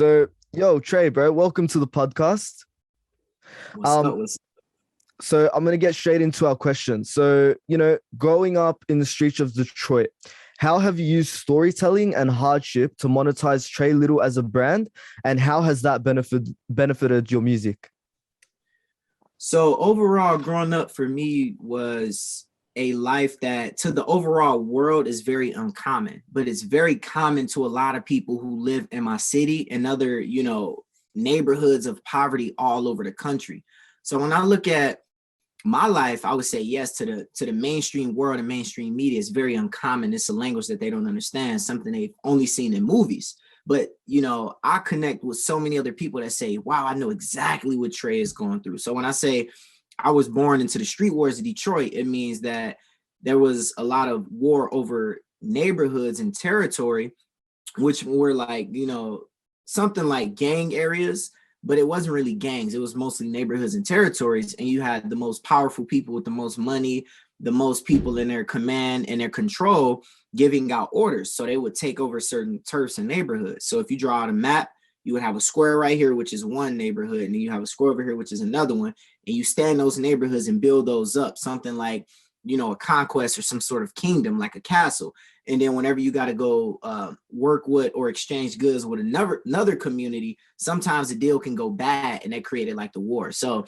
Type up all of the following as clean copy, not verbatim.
So, yo, Trey, bro, welcome to the podcast. What's Um, up? What's so I'm gonna get straight into our questions. So, growing up in the streets of Detroit, how have you used storytelling and hardship to monetize Traylittle as a brand, and how has that benefited your music? so overall, growing up for me was a life that to the overall world is very uncommon, but it's very common to a lot of people who live in my city and other, neighborhoods of poverty all over the country. So when I look at my life, I would say yes to the mainstream world and mainstream media is very uncommon. It's a language that they don't understand, something they've only seen in movies. But I connect with so many other people that say, "Wow, I know exactly what Trey is going through." So when I say I was born into the street wars of Detroit, it means that there was a lot of war over neighborhoods and territory, which were like, something like gang areas, but it wasn't really gangs. It was mostly neighborhoods and territories. And you had the most powerful people with the most money, the most people in their command and their control giving out orders. So they would take over certain turfs and neighborhoods. So if you draw out a map, you would have a square right here, which is one neighborhood, and then you have a square over here, which is another one. And you stand those neighborhoods and build those up, something like, a conquest or some sort of kingdom, like a castle. And then whenever you got to go work with or exchange goods with another community, sometimes the deal can go bad, and that created like the war. So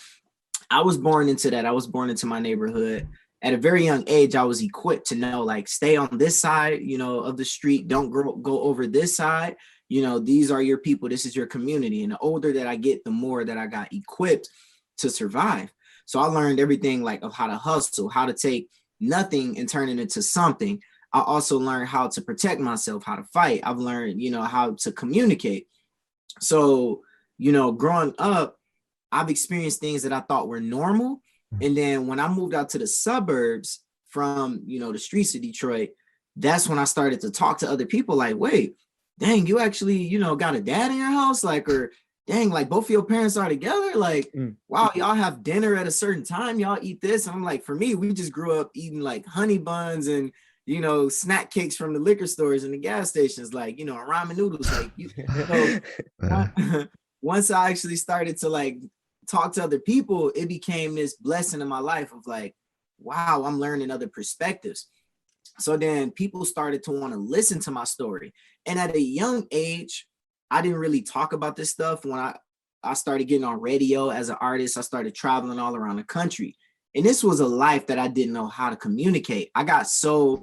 I was born into that. I was born into my neighborhood. At a very young age, I was equipped to know, like, stay on this side, of the street. Don't go over this side. These are your people. This is your community. And the older that I get, the more that I got equipped to survive. So I learned everything, like, of how to hustle, how to take nothing and turn it into something. I also learned how to protect myself, how to fight. I've learned, how to communicate. So, growing up, I've experienced things that I thought were normal. And then when I moved out to the suburbs from, the streets of Detroit, that's when I started to talk to other people like, wait, dang, you actually, got a dad in your house? Like, or dang, like both of your parents are together? Like, wow, y'all have dinner at a certain time. Y'all eat this. And I'm like, for me, we just grew up eating like honey buns and, snack cakes from the liquor stores and the gas stations, like, and ramen noodles. Like, so once I actually started to like talk to other people, it became this blessing in my life of like, wow, I'm learning other perspectives. So then people started to want to listen to my story. And at a young age, I didn't really talk about this stuff. When I started getting on radio as an artist, I started traveling all around the country. And this was a life that I didn't know how to communicate. I got so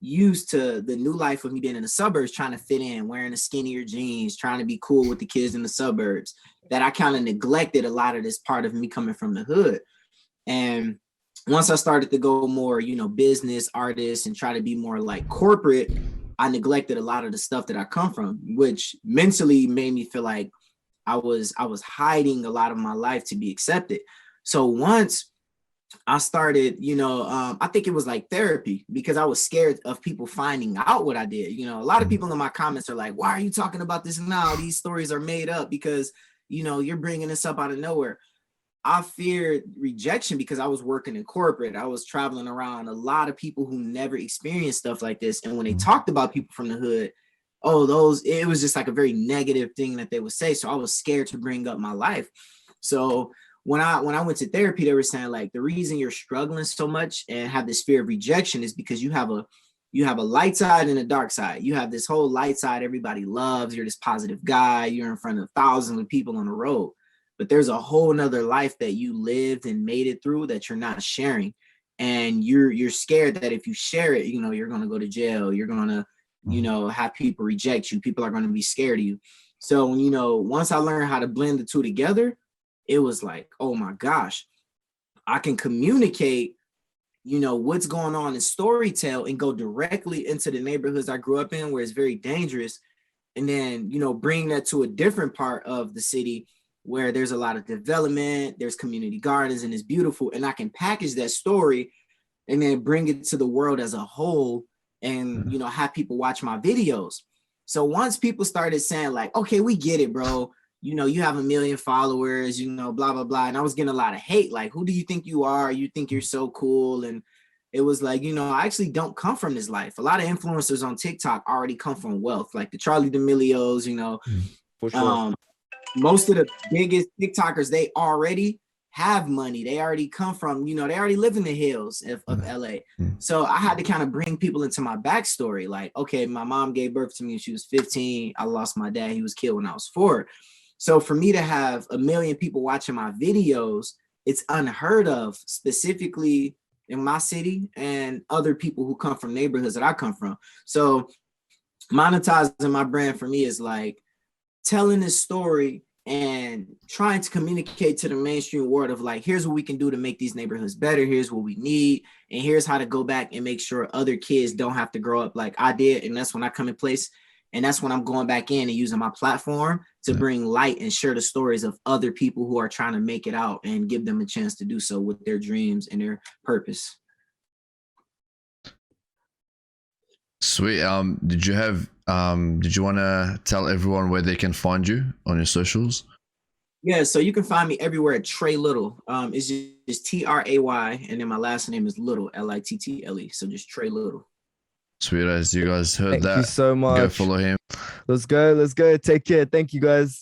used to the new life of me being in the suburbs, trying to fit in, wearing the skinnier jeans, trying to be cool with the kids in the suburbs, that I kind of neglected a lot of this part of me coming from the hood. And once I started to go more, business artist and try to be more like corporate, I neglected a lot of the stuff that I come from, which mentally made me feel like I was hiding a lot of my life to be accepted. So once I started, I think it was like therapy, because I was scared of people finding out what I did. A lot of people in my comments are like, why are you talking about this now? These stories are made up because, you're bringing this up out of nowhere. I feared rejection because I was working in corporate. I was traveling around a lot of people who never experienced stuff like this. And when they talked about people from the hood, it was just like a very negative thing that they would say. So I was scared to bring up my life. So when I went to therapy, they were saying like, the reason you're struggling so much and have this fear of rejection is because you have a light side and a dark side. You have this whole light side everybody loves. You're this positive guy. You're in front of thousands of people on the road. But there's a whole nother life that you lived and made it through that you're not sharing. And you're scared that if you share it, you're going to go to jail. You're going to, have people reject you. People are going to be scared of you. So, once I learned how to blend the two together, it was like, oh my gosh, I can communicate, what's going on in storytell and go directly into the neighborhoods I grew up in where it's very dangerous. And then, bring that to a different part of the city where there's a lot of development, there's community gardens, and it's beautiful. And I can package that story and then bring it to the world as a whole and, have people watch my videos. So once people started saying like, okay, we get it, bro. You have 1 million followers, blah, blah, blah. And I was getting a lot of hate. Like, who do you think you are? You think you're so cool. And it was like, I actually don't come from this life. A lot of influencers on TikTok already come from wealth, like the Charlie D'Amelio's, For sure. Um, Most of the biggest TikTokers, they already have money. They already come from, they already live in the hills of LA. So I had to kind of bring people into my backstory. Like, okay, my mom gave birth to me when she was 15. I lost my dad. He was killed when I was 4. So for me to have 1 million people watching my videos, it's unheard of, specifically in my city and other people who come from neighborhoods that I come from. So monetizing my brand for me is like telling this story and trying to communicate to the mainstream world of like, here's what we can do to make these neighborhoods better. Here's what we need. And here's how to go back and make sure other kids don't have to grow up like I did. And that's when I come in place. And that's when I'm going back in and using my platform to bring light and share the stories of other people who are trying to make it out and give them a chance to do so with their dreams and their purpose. Sweet. Did you want to tell everyone where they can find you on your socials? Yeah, so you can find me everywhere at Traylittle. It's just Tray, and then my last name is Little, Little. So just Traylittle. Sweet as you guys heard Thank that. you so much. Go follow him. Let's go. Take care. Thank you guys.